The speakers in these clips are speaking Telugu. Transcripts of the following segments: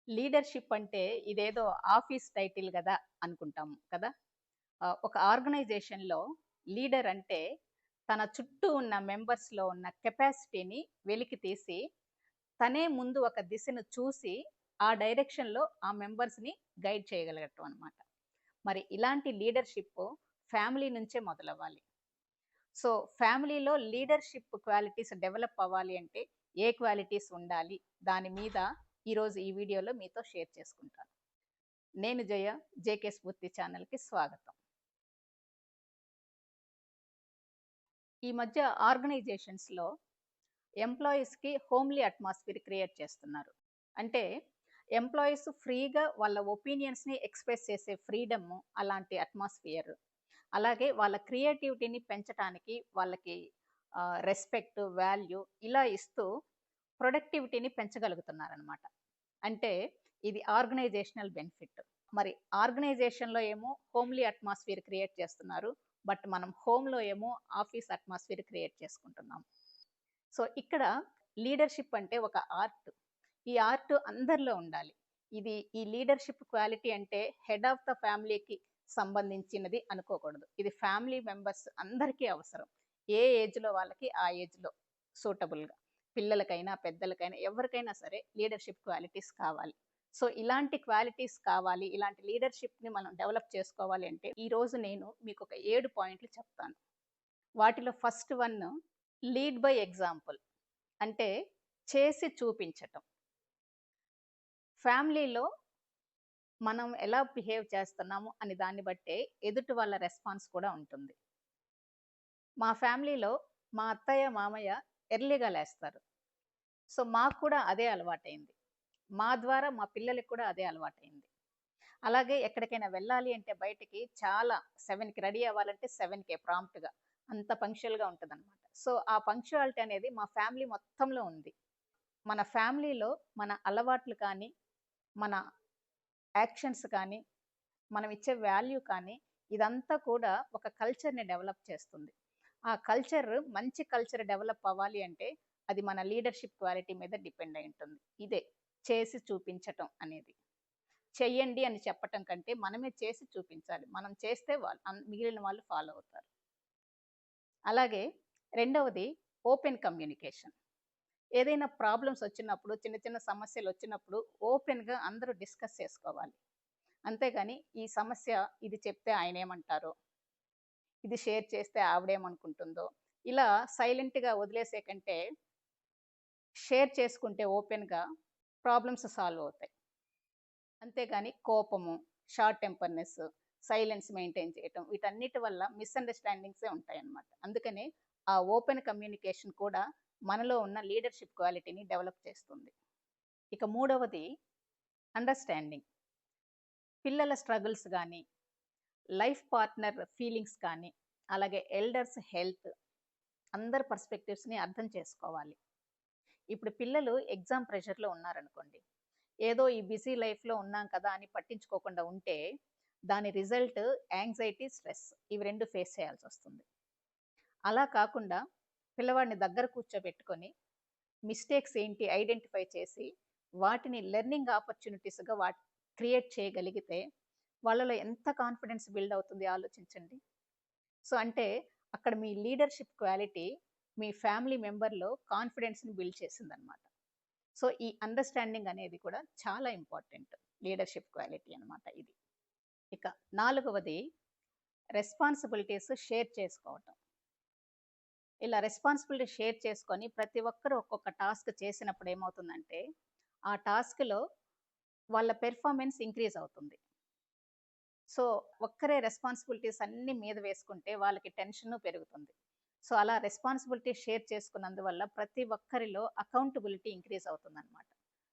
లీడర్‌షిప్ అంటే ఇదేదో ఆఫీస్ టైటిల్ గదా! అనుకుంటాం కదా! ఒక ఆర్గనైజేషన్‌లో లీడర్ అంటే తన చుట్టూ ఉన్న మెంబర్స్‌లో ఉన్న కెపాసిటీని వెలికి తీసి, తనే ముందు ఒక దిశను చూసి, ఆ డైరెక్షన్‌లో ఆ మెంబర్స్‌ని గైడ్ చేయగలగటం అన్నమాట. మరి ఇలాంటి లీడర్‌షిప్ ఫ్యామిలీ నుంచే మొదలవ్వాలి. సో, ఫ్యామిలీలో లీడర్‌షిప్ క్వాలిటీస్ డెవలప్ అవ్వాలి అంటే ఏ క్వాలిటీస్ ఉండాలి? దాని మీద ఈరోజు ఈ వీడియోలో మీతో షేర్ చేసుకుంటాను. నేను జయ, జేకే స్ఫూర్తి ఛానల్‌కి స్వాగతం. ఈ మధ్య ఆర్గనైజేషన్స్‌లో ఎంప్లాయీస్‌కి హోమ్లీ అట్మాస్ఫియర్ క్రియేట్ చేస్తున్నారు. అంటే ఎంప్లాయీస్ ఫ్రీగా వాళ్ళ ఒపీనియన్స్‌ని ఎక్స్‌ప్రెస్ చేసే ఫ్రీడమ్ అలాంటి అట్మాస్ఫియర్. అలాగే వాళ్ళ క్రియేటివిటీని పెంచటానికి వాళ్ళకి రెస్పెక్ట్, వాల్యూ ఇలా ఇస్తూ ప్రొడక్టివిటీని పెంచగలుగుతున్నారనమాట. అంటే ఇది ఆర్గనైజేషనల్ బెనిఫిట్. మరి ఆర్గనైజేషన్‌లో ఏమో హోమ్లీ అట్మాస్ఫియర్ క్రియేట్ చేస్తున్నారు. బట్ మనం హోమ్‌లో ఏమో ఆఫీస్ అట్మాస్ఫియర్ క్రియేట్ చేసుకుంటున్నాం. సో, ఇక్కడ లీడర్‌షిప్ అంటే ఒక ఆర్ట్. ఈ ఆర్ట్ అందరిలో ఉండాలి. ఈ లీడర్‌షిప్ క్వాలిటీ అంటే హెడ్ ఆఫ్ ద ఫ్యామిలీకి సంబంధించినది అనుకోకూడదు. ఇది ఫ్యామిలీ మెంబర్స్ అందరికీ అవసరం. ఏ ఏజ్‌లో వాళ్ళకి ఆ ఏజ్‌లో సూటబుల్‌గా. పిల్లలకైనా, పెద్దలకైనా ఎవరికైనా సరే లీడర్‌షిప్ క్వాలిటీస్ కావాలి. సో, ఇలాంటి క్వాలిటీస్ కావాలి. ఇలాంటి లీడర్‌షిప్‌ని మనం డెవలప్ చేసుకోవాలి అంటే ఈరోజు నేను మీకొక 7 పాయింట్లు చెప్తాను. వాటిలో first one lead by example. అంటే చేసి చూపించటం. ఫ్యామిలీలో మనం ఎలా బిహేవ్ చేస్తున్నాము అని దాన్ని బట్టే ఎదుటి వాళ్ళ రెస్పాన్స్ కూడా ఉంటుంది. మా ఫ్యామిలీలో మా అత్తయ్య, మామయ్య ఎర్లీగా లేస్తారు. సో, మాకు కూడా అదే అలవాటయింది. మా ద్వారా మా పిల్లలకి కూడా అదే అలవాటయింది. అలాగే ఎక్కడికైనా వెళ్ళాలి అంటే బయటికి చాలా 7కి రెడీ అవ్వాలంటే 7కే ప్రాంప్ట్‌గా అంత పంక్చువల్‌గా ఉంటదనమాట. సో, ఆ పంక్చువాలిటీ అనేది మా ఫ్యామిలీ మొత్తంలో ఉంది. మన ఫ్యామిలీలో మన అలవాట్లు కానీ, మన యాక్షన్స్ కానీ, మనం ఇచ్చే వాల్యూ కానీ, ఇదంతా కూడా ఒక కల్చర్‌ని డెవలప్ చేస్తుంది. ఆ కల్చర్ మంచి కల్చర్ డెవలప్ అవ్వాలి అంటే, అది మన లీడర్‌షిప్ క్వాలిటీ మీద డిపెండ్ అయి ఉంటుంది. ఇదే చేసి చూపించటం అనేది. చెయ్యండి అని చెప్పటం కంటే, మనమే చేసి చూపించాలి. మనం చేస్తే మిగిలిన వాళ్ళు ఫాలో అవుతారు. అలాగే రెండవది ఓపెన్ కమ్యూనికేషన్. ఏదైనా ప్రాబ్లమ్స్ వచ్చినప్పుడు, చిన్న చిన్న సమస్యలొచ్చినప్పుడు ఓపెన్‌గా అందరూ డిస్కస్ చేసుకోవాలి. అంతేగాని ఈ సమస్య ఇది చెప్తే ఆయనేమంటారో, ఇది షేర్ చేస్తే ఆవిడేమనుకుంటుందో, ఇలా సైలెంట్‌గా వదిలేసే కంటే, షేర్ చేసుకుంటే ఓపెన్‌గా ప్రాబ్లమ్స్ సాల్వ్ అవుతాయి. అంతేగాని కోపము, షార్ట్ టెంపర్‌నెస్, సైలెన్స్ మెయింటైన్ చేయటం వీటన్నిటి వల్ల మిస్‌అండర్‌స్టాండింగ్సే ఉంటాయన్నమాట. అందుకనే ఆ ఓపెన్ కమ్యూనికేషన్ కూడా మనలో ఉన్న లీడర్‌షిప్ క్వాలిటీని డెవలప్ చేస్తుంది. ఇక మూడవది అండర్‌స్టాండింగ్. పిల్లల స్ట్రగుల్స్ గాని, లైఫ్ పార్ట్నర్ ఫీలింగ్స్ కానీ, అలాగే ఎల్డర్స్ హెల్త్ అందరి పర్స్పెక్టివ్స్‌ని అర్థం చేసుకోవాలి. ఇప్పుడు పిల్లలు ఎగ్జామ్ ప్రెషర్‌లో ఉన్నారనుకోండి. ఏదో ఈ బిజీ లైఫ్‌లో ఉన్నాం కదా అని పట్టించుకోకుండా ఉంటే, దాని రిజల్ట్ యాంగ్జైటీ, స్ట్రెస్ ఇవి 2 ఫేస్ చేయాల్సొస్తుంది. అలా కాకుండా పిల్లవాడిని దగ్గర కూర్చోబెట్టుకొని, మిస్టేక్స్ ఏంటి ఐడెంటిఫై చేసి, వాటిని లెర్నింగ్ ఆపర్చునిటీస్‌గా క్రియేట్ చేయగలిగితే, వాళ్ళలో ఎంత కాన్ఫిడెన్స్ బిల్డ్ అవుతుంది ఆలోచించండి. సో, అంటే అక్కడ మీ లీడర్‌షిప్ క్వాలిటీ మీ ఫ్యామిలీ మెంబర్‌లో కాన్ఫిడెన్స్‌ని బిల్డ్ చేసిందనమాట. సో, ఈ అండర్‌స్టాండింగ్ అనేది కూడా చాలా ఇంపార్టెంట్. లీడర్‌షిప్ క్వాలిటీ అనమాట ఇది. ఇక నాలుగవది రెస్పాన్సిబిలిటీస్ షేర్ చేసుకోవటం. ఇలా రెస్పాన్సిబిలిటీ షేర్ చేసుకొని ప్రతి ఒక్కరు ఒక్కొక్క టాస్క్ చేసినప్పుడు ఏమవుతుందంటే, ఆ టాస్క్‌లో వాళ్ళ పెర్ఫార్మన్స్ ఇంక్రీజ్ అవుతుంది. సో, ఒక్కరే రెస్పాన్సిబిలిటీస్ అన్నీ మీద వేసుకుంటే వాళ్ళకి టెన్షను పెరుగుతుంది. సో, అలా రెస్పాన్సిబిలిటీ షేర్ చేసుకున్నందువల్ల ప్రతి ఒక్కరిలో అకౌంటబిలిటీ ఇంక్రీజ్ అవుతుందనమాట.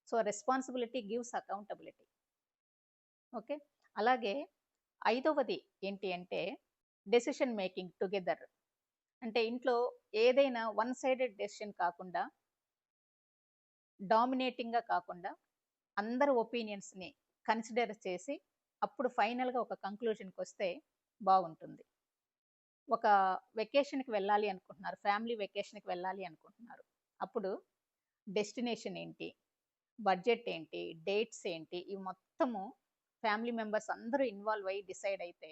So, responsibility gives accountability. Okay. అలాగే ఐదవది ఏంటి అంటే డెసిషన్ మేకింగ్ టుగెదర్. అంటే ఇంట్లో ఏదైనా వన్ సైడెడ్ డెసిషన్ కాకుండా, డామినేటింగ్‌గా కాకుండా అందరి ఒపీనియన్స్‌ని కన్సిడర్ చేసి అప్పుడు ఫైనల్‌గా ఒక కంక్లూజన్‌కొస్తే బాగుంటుంది. ఒక వెకేషన్‌కి వెళ్ళాలి అనుకుంటున్నారు. ఫ్యామిలీ వెకేషన్‌కి వెళ్ళాలి అనుకుంటున్నారు. అప్పుడు డెస్టినేషన్ ఏంటి? బడ్జెట్ ఏంటి, డేట్స్ ఏంటి, ఇవి మొత్తము ఫ్యామిలీ మెంబర్స్ అందరూ ఇన్వాల్వ్ అయ్యి డిసైడ్ అయితే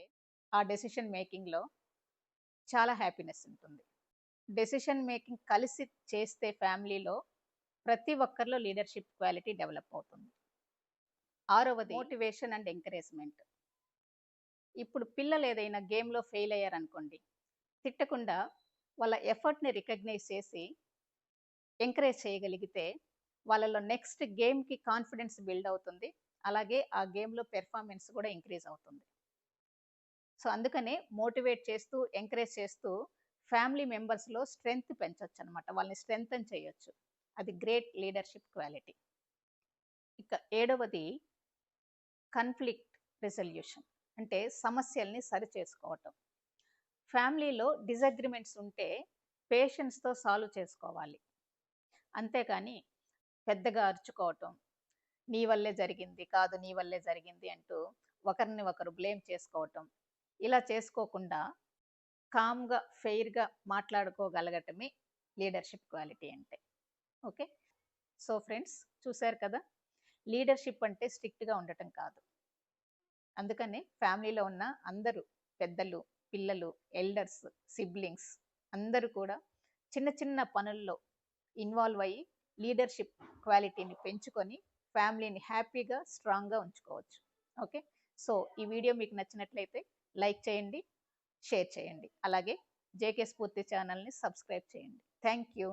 ఆ డెసిషన్ మేకింగ్‌లో చాలా హ్యాపీనెస్ ఉంటుంది. డెసిషన్ మేకింగ్ కలిసి చేస్తే ఫ్యామిలీలో ప్రతి ఒక్కరిలో లీడర్‌షిప్ క్వాలిటీ డెవలప్ అవుతుంది. ఆరవది మోటివేషన్ అండ్ ఎంకరేజ్‌మెంట్. ఇప్పుడు పిల్లలు ఏదైనా గేమ్‌లో ఫెయిల్ అయ్యారనుకోండి, తిట్టకుండా వాళ్ళ ఎఫర్ట్‌ని రికగ్నైజ్ చేసి ఎంకరేజ్ చేయగలిగితే వాళ్ళలో నెక్స్ట్ గేమ్‌కి కాన్ఫిడెన్స్ బిల్డ్ అవుతుంది. అలాగే ఆ గేమ్‌లో పెర్ఫార్మెన్స్ కూడా ఇంక్రీజ్ అవుతుంది. సో, అందుకనే మోటివేట్ చేస్తూ, ఎంకరేజ్ చేస్తూ ఫ్యామిలీ మెంబర్స్‌లో స్ట్రెంగ్త్ పెంచొచ్చనమాట. వాళ్ళని స్ట్రెంథెన్ చేయొచ్చు. అది గ్రేట్ లీడర్‌షిప్ క్వాలిటీ. ఇక ఏడవది కాన్‌ఫ్లిక్ట్ రిజల్యూషన్. అంటే సమస్యల్ని సరిచేసుకోవటం. ఫ్యామిలీలో డిసగ్రీమెంట్స్ ఉంటే పేషెన్స్‌తో సాల్వ్ చేసుకోవాలి. అంతేకాని పెద్దగా అరుచుకోవటం, నీ వల్లే జరిగింది, కాదు నీ వల్లే జరిగింది అంటూ ఒకరిని ఒకరు బ్లేమ్ చేసుకోవటం. ఇలా చేసుకోకుండా కామ్‌గా, ఫెయిర్‌గా మాట్లాడుకోగలగటమే లీడర్‌షిప్ క్వాలిటీ అంటే. ఓకే. సో ఫ్రెండ్స్, చూసారు కదా! లీడర్‌షిప్ అంటే స్ట్రిక్ట్‌గా ఉండటం కాదు. అందుకనే ఫ్యామిలీలో ఉన్న అందరూ పెద్దలు, పిల్లలు, ఎల్డర్స్, సిబ్లింగ్స్ అందరూ కూడా చిన్న చిన్న పనుల్లో ఇన్వాల్వ్ అయ్యి లీడర్‌షిప్ క్వాలిటీని పెంచుకొని ఫ్యామిలీని హ్యాపీగా, స్ట్రాంగ్‌గా ఉంచుకోవచ్చు. ఓకే. సో, ఈ వీడియో మీకు నచ్చినట్లయితే లైక్ చేయండి, షేర్ చేయండి. అలాగే జేకే స్ఫూర్తి ఛానల్‌ని సబ్స్క్రైబ్ చేయండి. Thank you.